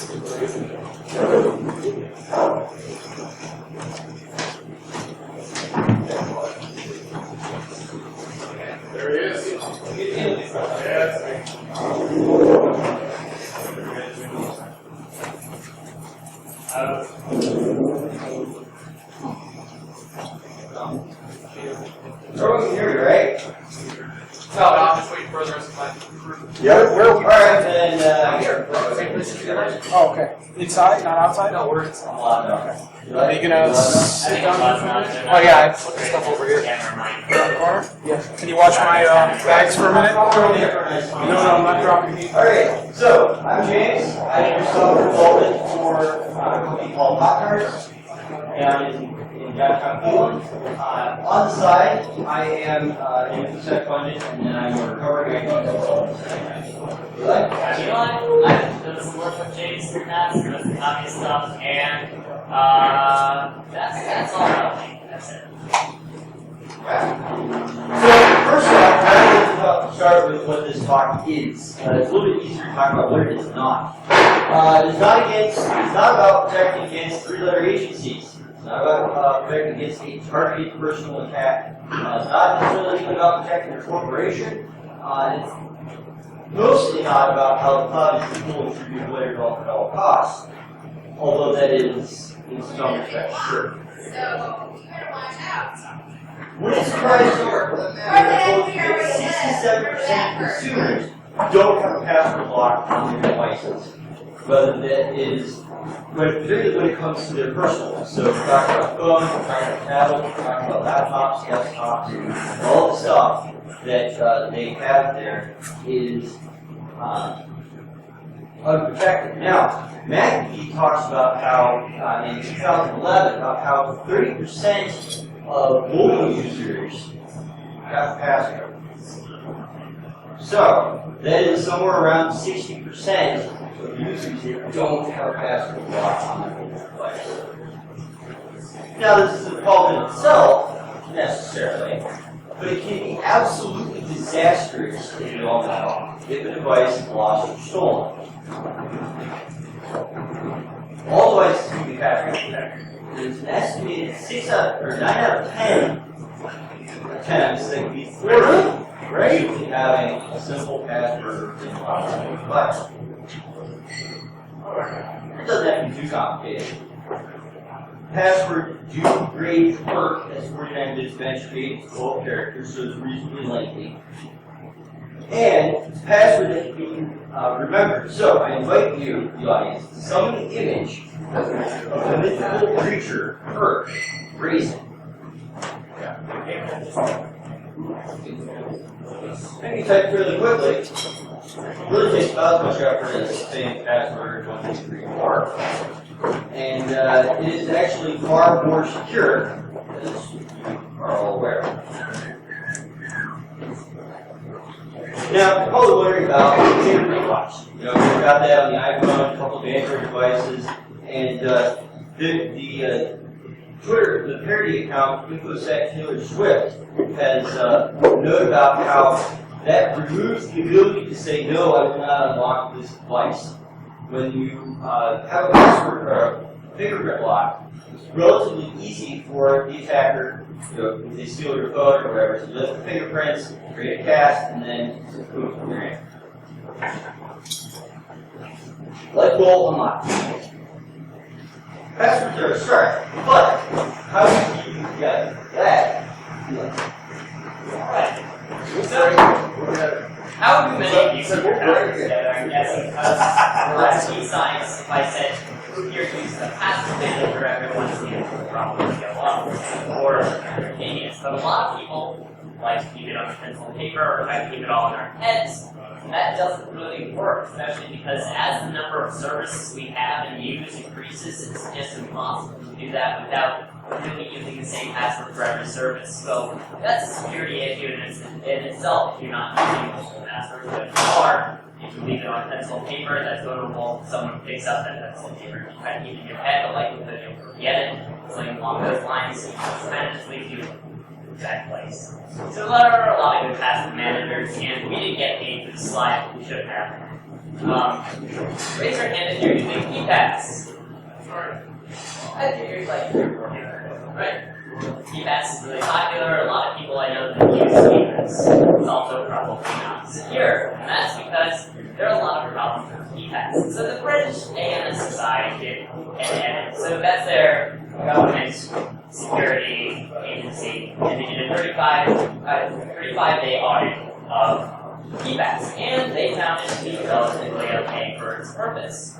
There he is. Everyone can hear me, right? No, I'm just waiting for the rest of my crew. Yep, we're all right, then, Here. Oh, okay. Inside, not outside? No, we're inside. Okay. Are you gonna sit down here for a minute? Oh yeah, I put the stuff over here. Here on the corner? Yeah. Can you watch my bags for a minute? No, I'm not dropping these. Alright, so, I'm James. I do software development for a company called BSides down in downtown Cleveland. On the side, I am in BSides funded, and then I'm a recovering IT consultant. You know what? I've done some work with James in the past, done some copy stuff, and that's all about me. That's it. So, first off, I would like to start with what this talk is. It's a little bit easier to talk about what it is not. It's not about protecting against three-letter agencies. It's not about protecting against a targeted personal attack. It's not necessarily even about protecting your corporation. It's mostly not about how the cloud is fully distributed at all costs. Although that is, in some respects, true. So, you better watch out. When it's surprised that 67% of consumers don't have a password lock on their devices. Whether that is, particularly when it comes to their personal ones. So we're talking about phones, we're talking about tablets, we're talking about laptops, desktops, all the stuff that they have there is unprotected. Now, McAfee talks about how, in 2011, about how 30% of mobile users have a password. So, that is somewhere around 60% of users that don't have a password locked on their mobile device. Now, this isn't a problem in itself, necessarily, but it can be absolutely disastrous, as we all know, if a device is lost or stolen. All devices can be password protected. There's an estimated 9 out of 10 attempts that can be thwarted simply having a simple password in the device. It doesn't have to be too complicated. Password do grade work as 49-bit bench created 12 characters, so it's reasonably lengthy. And it's a password that can be remembered. So I invite you, the audience, to summon the image of the mythical creature, Perk, Raisin. Maybe type really quickly. It really takes about as much effort as saying password 1, 2, 3, 4. And it is actually far more secure, as you are all aware. Now, you're probably wondering about fingerprint locks. You know, we've got that on the iPhone, a couple of Android devices, and the parody account, InfoSec Taylor Swift, has noted about how that removes the ability to say, no, I will not unlock this device. When you have a password or a fingerprint lock, it's relatively easy for the attacker, if they steal your phone or whatever, to lift the fingerprints, create a cast, and then boom, you're in. Light bulb unlocked. Passwords are abstract, but how do you get that? Right. So, how do many of you put your passwords together? I'm guessing because last BSides, if I said, here, use the password manager, everyone's hands would probably go up. Or instantaneous. But a lot of people like to keep it on pencil and paper, or like to keep it all in our heads. That doesn't really work, especially because as the number of services we have and use increases, it's just impossible to do that without really using the same password for every service. So that's a security issue in itself if you're not using multiple passwords. But if you are, if you leave it on pencil and paper, that's vulnerable. Someone picks up that pencil and paper. If you try to keep it in your head, the likelihood you'll forget it. Something along those lines, it kind of just leaves you that place. So there are a lot of good password managers, and we didn't get paid for the slide, we should have. Raise your hand if you're using KeyPass. I figured like right? KeyPass is really popular. A lot of people I know that use KeyPass. It's also probably not secure, and that's because there are a lot of problems with KeyPass. So the British ANSSI did an edit. So that's their government security agency, and they did a 35-day audit of KeyPass, and they found it to be relatively okay for its purpose.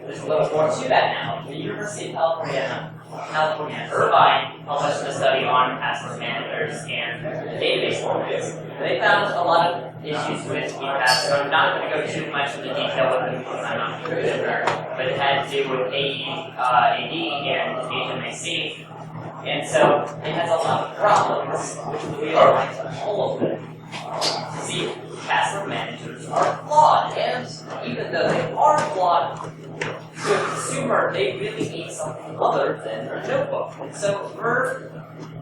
There's a little more to that now. The University of California Irvine published a study on password managers and database formats. They found a lot of issues with KeyPass, so I'm not going to go too much into detail with them because I'm not a computer, but it had to do with AD and HMAC, and so it has a lot of problems, which we are going to all of them. See, password managers are flawed, and even though they are flawed, to a consumer, they really need something other than a notebook. And so for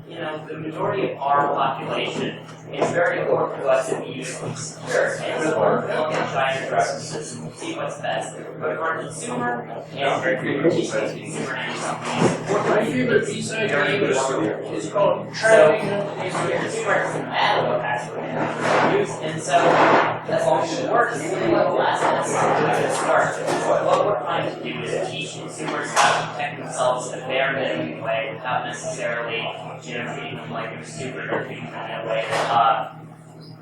the majority of our population, it's very important to us to be usefully secure. And so we're going to try and address the system and see what's best. But for a consumer, and for your teaching consumer and something, My favorite BSides game is called so Tracking. your consumer doesn't matter what password you use, and so as long as it works, the last to start. What we're trying to do is teach consumers how to protect themselves in a bare minimum way without necessarily, treating them like they're stupid or treating them in a way that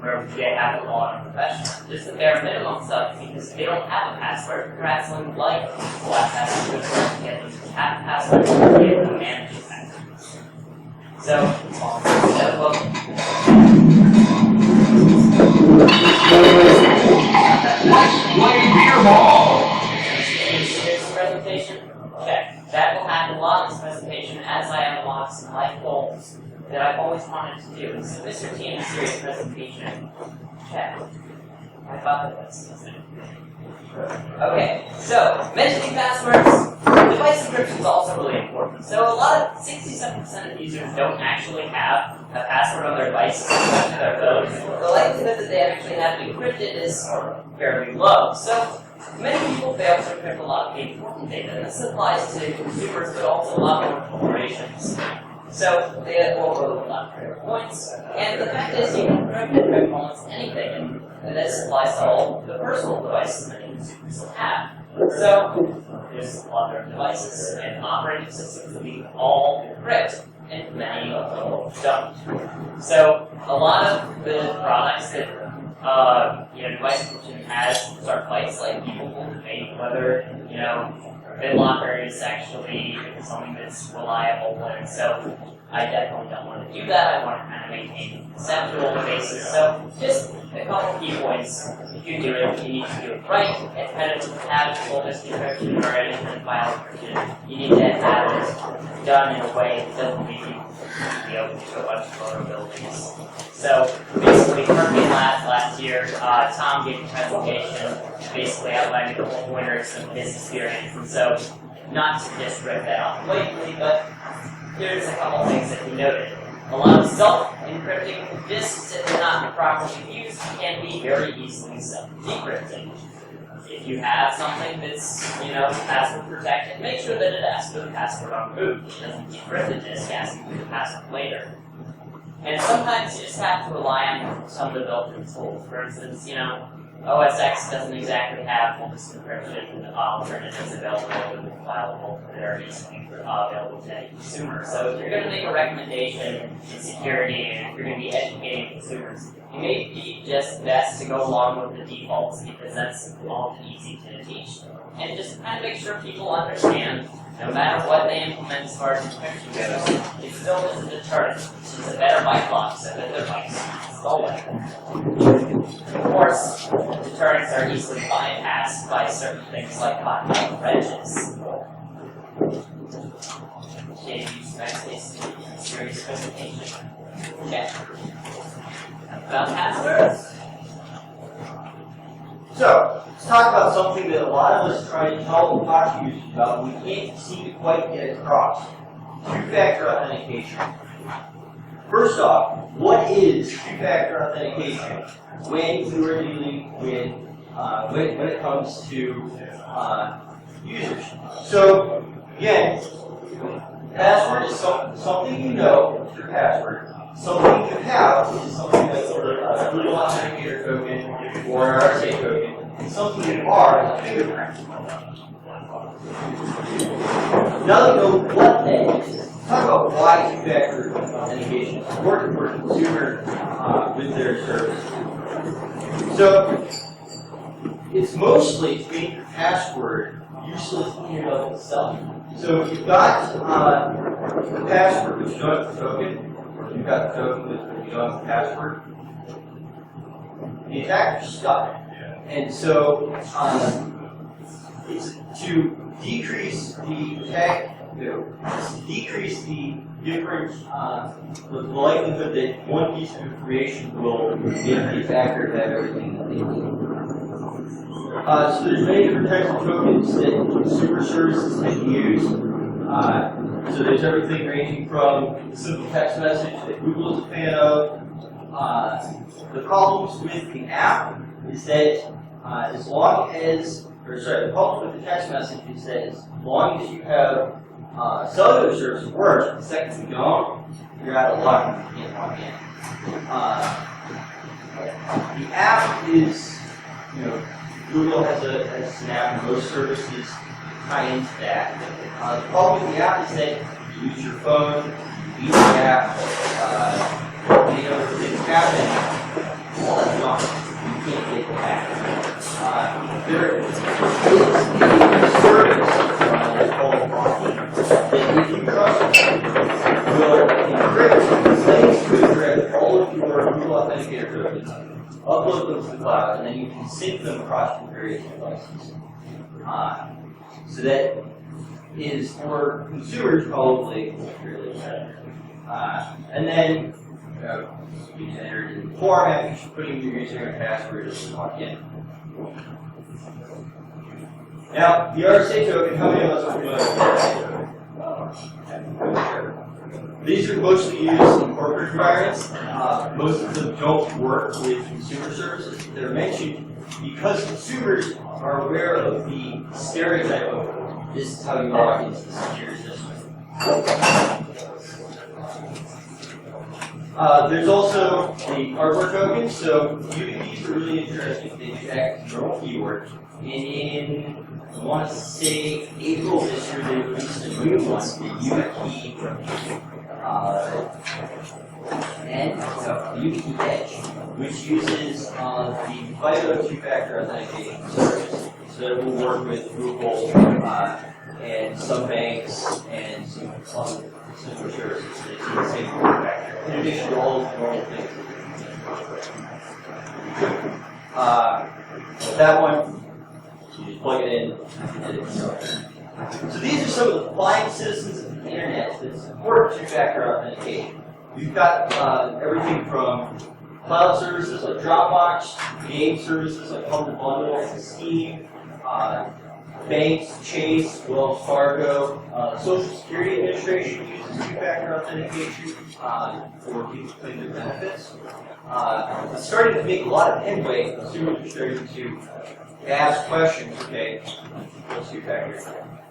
where they have the law and professional. Just the bare minimum stuff because they don't have a password. Perhaps something like flat password to get them to have a password to be able to manage the password. So, presentation? Check. That will happen while this presentation as I unlock some life goals that I've always wanted to do. So Mr. T in a serious presentation. Check. I thought that was something. Okay, so mentioning passwords, device encryption is also really important. So a lot of 67% of users don't actually have a password on their device, especially their phone. The likelihood that they actually have it encrypted is fairly low. So many people fail to encrypt a lot of the important data, and this applies to consumers, but also a lot more corporations. So they have overload a lot of points, and the fact is you can encrypt almost anything, and this applies to all the personal devices that consumers have. So there's a lot of devices and operating systems that we all encrypt, and many of them don't. So a lot of the products that device encryption has start fights, like people will debate whether, BitLocker is actually something that's reliable, and so I definitely don't want to do that. I want to kind of maintain a conceptual basis. So just a couple key points. If you do it, you need to do it right. If kind of have full disk encryption or anything file encryption, you need to have it done in a way that doesn't make you be able to do a bunch of vulnerabilities. So basically, Berkeley Labs last year, Tom gave a presentation basically outlining the whole winners of his experience. And so, not to just rip that off blatantly, but here's a couple things that he noted. A lot of self-encrypting disks that are not properly used can be very easily self-decrypted. If you have something that's, password protected, make sure that it asks for the password on boot. It doesn't decrypt the disk, asking for the password later. And sometimes you just have to rely on some of the built-in tools. For instance, OS X doesn't exactly have full disk encryption alternatives available and available that are easily available to any consumer. So if you're going to make a recommendation in security and if you're going to be educating consumers, it may be just best to go along with the defaults because that's all easy to teach. And just kind of make sure people understand, no matter what they implement as far as encryption goes, it still is a deterrent. It's a better byte lock so that their bytes are stolen. Of course, deterrents are easily bypassed by certain things like hot wrenches. James Gifford serious presentation. Okay. About passwords. So, let's talk about something that a lot of us try to tell the talk users about, we can't seem to quite get across. Two-factor authentication. First off, what is two-factor authentication when we're dealing with, when it comes to users? Now that you know what that is, talk about why two-factor authentication is important for a consumer with their service. So, it's mostly to make your password useless in and of itself. So if you've got the password, but you don't have the token, or you've got the token, but you don't have the password, the attacker's stuck. And so it's to decrease the attack, decrease the difference, the likelihood that one piece of information will make the attacker have everything that they need. So there's many different types of tokens that consumer services can use. So there's everything ranging from the simple text message that Google is a fan of. The problems with the app is that as long as, the problem with the text message is that as long as you have cellular service works, the second you don't, you're out of luck and you can't log in. The app is, Google has an app, and most services tie into that. The problem with the app is that you use your phone, you use the app, many other things happen, all that's gone. You can't get it back. There is a service called Rocky that if you trust it, will encrypt things to encrypt all of your Google Authenticator tokens, upload them to the cloud, and then you can sync them across your various devices. So that is for consumers probably really better. And then you can enter it in the format, you should put in your username and password to log in. Now, the RSA token, how many of us are familiar with that? These are mostly used in corporate environments. Most of them don't work with consumer services. They're mentioned because consumers are aware of the stereotype of this is how you log into the secure system. There's also the hardware token. So UDPs are really interesting. They do act as a normal keyword. And in, I want to say, April this year, they released a new one, the YubiKey YubiKey Edge, which uses the FIDO two-factor authentication service. So it will work with Google and some banks and some other similar services that do the same two-factor, in addition to all of the normal things. That one, you just plug it in and it's started. So these are some of the fine citizens of the internet that support two-factor authentication. We've got everything from cloud services like Dropbox, game services like Humble Bundle and Steam, banks, Chase, Wells Fargo, Social Security Administration uses two-factor authentication for people to claim their benefits. It's starting to make a lot of headway. Consumers are starting to ask questions. Okay, what's two-factor?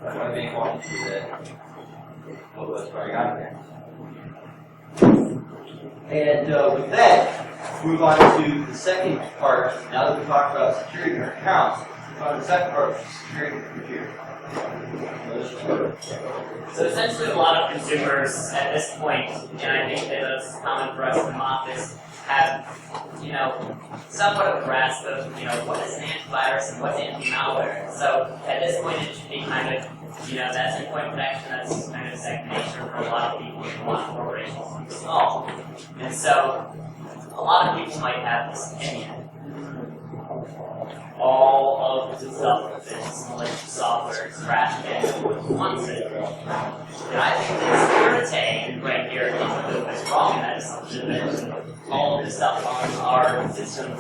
My bank wants to do that. Well, that's what I got here. And with that, move on to the second part. Now that we've talked about securing your accounts, move on to the second part, which is securing your computer. So essentially a lot of consumers at this point, and I think that it's common for us in the office, have, somewhat of a grasp of, what is an antivirus and what's anti-malware. So at this point it should be kind of, that endpoint protection, that's kind of second nature for a lot of people and a lot of corporations to install. And so a lot of people might have this opinion. All of the stuff that's malicious software is crashed in with one system. And I think that it's irritating right here is wrong in that assumption that all of the stuff on our systems,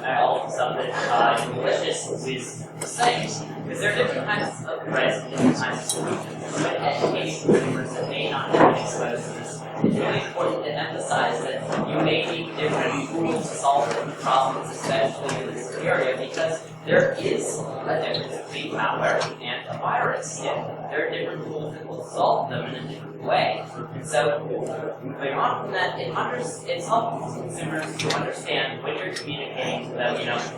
all of the stuff that is malicious is the same. Because there are different kinds of threats and different kinds of solutions. But educating consumers that may not have been exposed to this, it's really important to emphasize that you may need different tools to solve different problems, especially in this area, because there is a difference between malware and a virus. regardless. There are different tools that will solve them in a different way. And so, moving on from that, it's helpful to consumers to understand when you're communicating to them,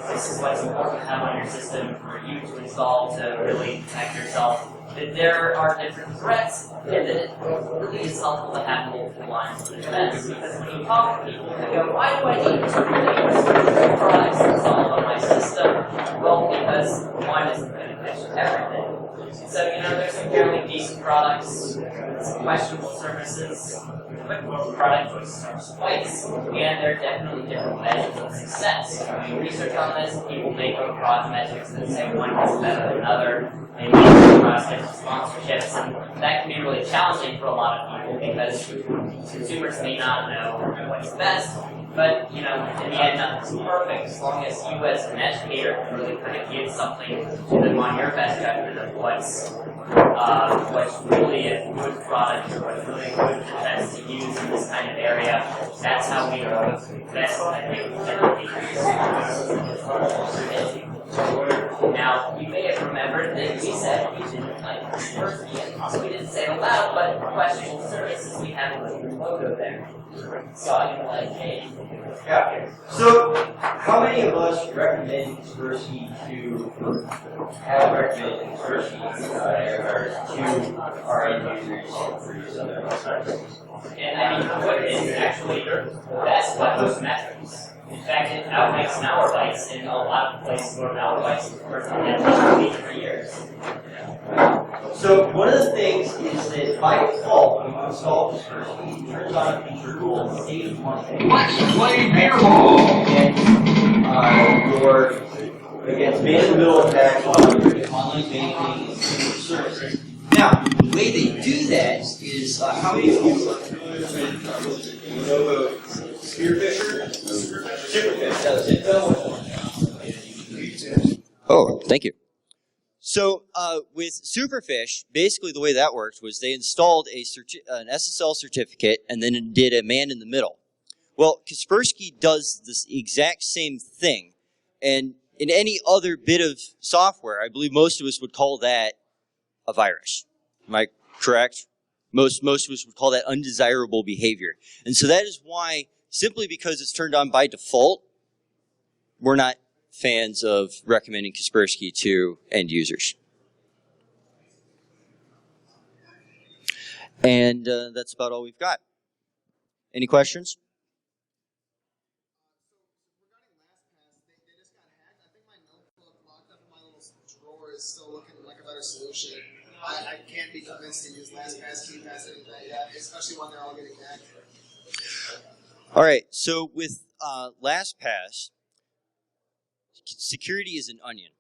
this is what's important to have on your system for you to install to really protect yourself. That there are different threats, and that it really is helpful to have multiple lines of defense. Because when you talk to people, they go, why do I need to really products installed on my system? Well, because one isn't going to catch everything. So, there's some fairly decent products, some questionable services, but product choices are twice, and there are definitely different measures of success. Doing research on this, people make broad metrics that say one is better than another. Maybe types of sponsorships, and that can be really challenging for a lot of people because consumers may not know what's best. But in the end, nothing's perfect as long as you, as an educator, can really kind of give something to them on your best judgment of what's really a good product or what's really a good defense to use in this kind of area. That's how we know best. I think now, you may have remembered that we said we didn't like Kaspersky, and we didn't say it aloud, but questionable services we have a little logo there. So I'm like, hey. Yeah. So, how many of us recommend Kaspersky have recommended Kaspersky to our end users for use on their websites? And what is actually best by those metrics? In fact, it outranks Malwarebytes in a lot of places where Malwarebytes has been for years. So one of the things is that by default, when you install Kaspersky, it turns on a feature called Save Money. Let's play beer ball! Against man-in-the-middle attacks on online banking and similar services. Now, the way they do that is, how many of you know Spearfisher? Oh, thank you. So with Superfish, basically the way that worked was they installed an SSL certificate and then did a man-in-the-middle. Well, Kaspersky does this exact same thing, and in any other bit of software, I believe most of us would call that a virus. Am I correct? Most of us would call that undesirable behavior. And so that is why, simply because it's turned on by default, we're not fans of recommending Kaspersky to end users. And that's about all we've got. Any questions? Still looking like a better solution. I can't be convinced to use LastPass, KeyPass, anything like that, especially when they're all getting hacked. All right, so with LastPass, security is an onion.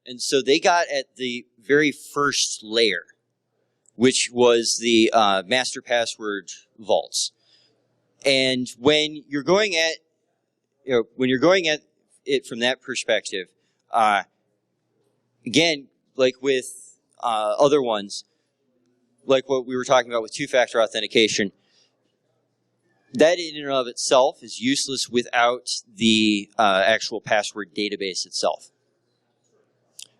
And so they got at the very first layer, which was the master password vaults. And when you're going at it from that perspective, again, like with other ones, like what we were talking about with two-factor authentication, that in and of itself is useless without the actual password database itself.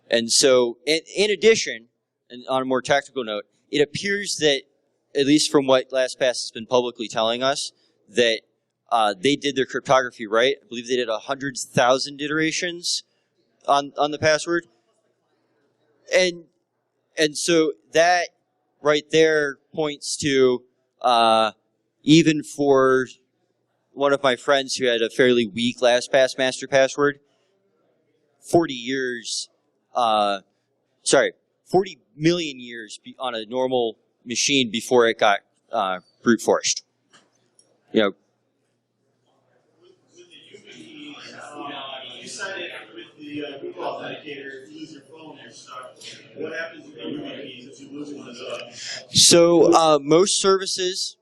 And so, in addition, and on a more technical note, it appears that, at least from what LastPass has been publicly telling us, that they did their cryptography right. I believe they did 100,000 iterations on the password. And so that right there points to, even for one of my friends who had a fairly weak LastPass master password, 40 million years on a normal machine before it got brute forced. You know. You sign in with the Google Authenticator, if you lose your phone, you're stuck. What happens with the YubiKeys if you lose one of those? So most services,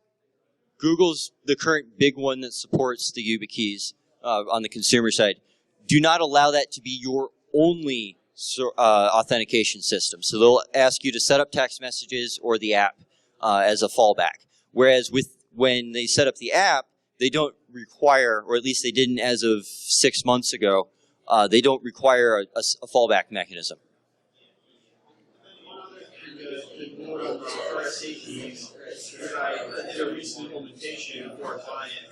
Google's the current big one that supports the YubiKeys on the consumer side, do not allow that to be your only authentication system. So they'll ask you to set up text messages or the app as a fallback. Whereas when they set up the app, they don't require, or at least they didn't as of 6 months ago, they don't require a fallback mechanism. RSA keys. Because I did a recent implementation for a client.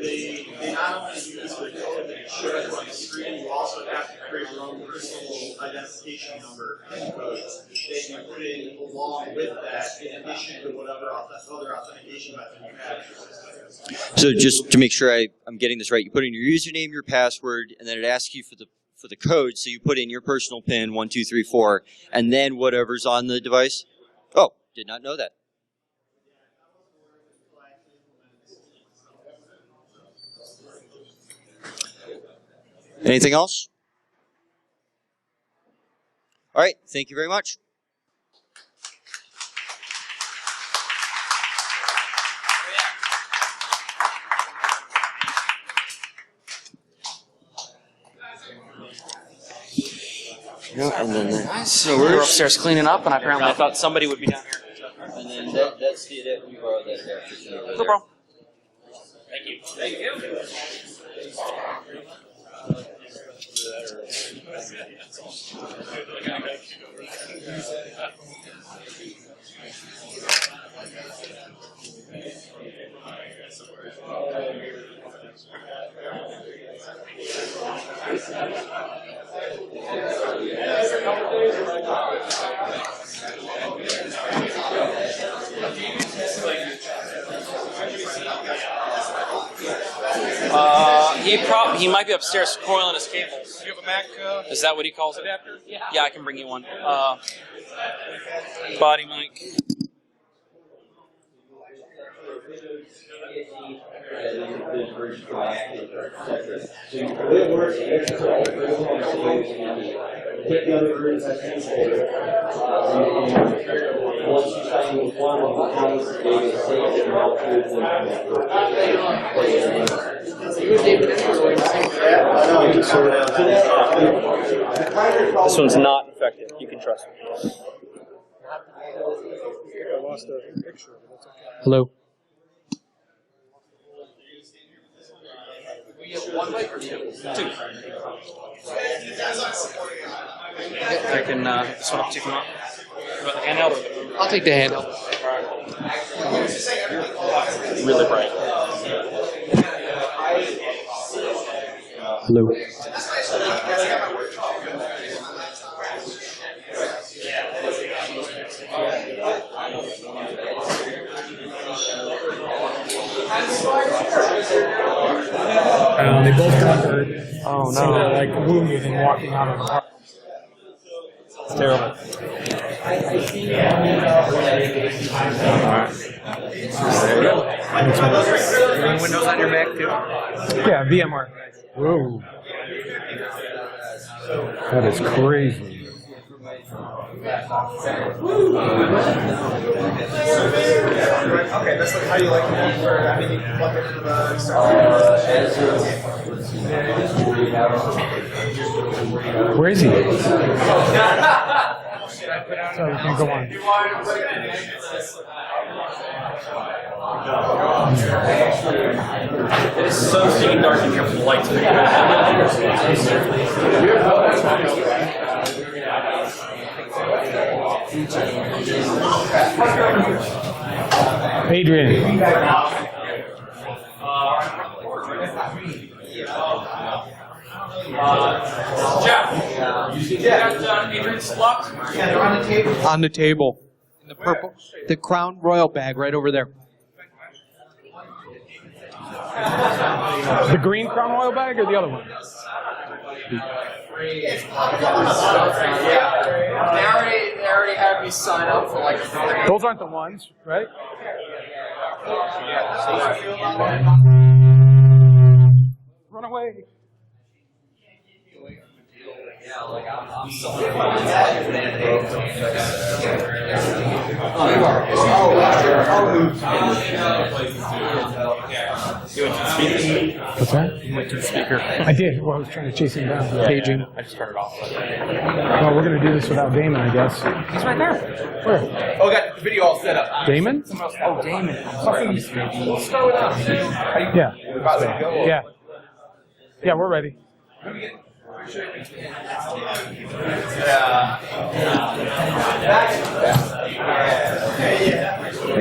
They not only use the code that it shows on the screen, you also have to create your own personal identification number code that you put in along with that, in addition to whatever other authentication method you have. So just to make sure I'm getting this right, you put in your username, your password, and then it asks you for the code. So you put in your personal PIN 1234, and then whatever's on the device. Oh, did not know that. Anything else? All right, thank you very much. And then So we're upstairs cleaning up, and apparently I thought somebody would be down here. And then that's the adapter. We borrowed that adapter. No problem. Thank you. Thank you. He might be upstairs coiling his cables. Do you have a Mac? Is that what he calls it? Adapter? Yeah, I can bring you one. Body mic. Take the other versions as translated. Once you sign with one of the accounts, they will save it all through This one's not infected. You can trust me. I lost a picture. Hello. We have one mic or two? Two. I can hook this one up to you if you want. About the handheld? I'll take the handheld. Really bright. Hello. They both got hurt. Oh, no. So they're like wounded and walking out of the park. It's terrible. Windows on your Mac too? Yeah, VMware. Whoa. That is crazy. Okay, that's like how you like it for, I mean, you can plug it into the Where is he? So we can go on. It is so stinking dark in here with the lights. Adrian. Jeff, you got Adrian's locked? Yeah, they're on the table. On the table. In the purple, the Crown Royal bag right over there. The green Crown Royal bag or the other one? They already had me sign up for like 3. Those aren't the ones, right? Run away. What's that? You went to the speaker. I did. Well, I was trying to chase him down. Paging. I just turned it off. Well, we're going to do this without Damon, I guess. He's right there. Where? Oh, I got the video all set up. Damon? Oh, Damon. We'll start with us. Yeah. Yeah. Yeah, we're ready. Yeah.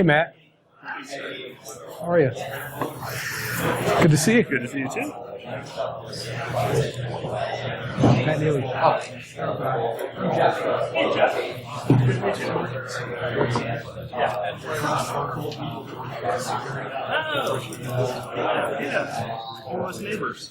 Hey, Matt. How are you? Good to see you. Good to see you too. Matt Neely. Yeah. All us neighbors.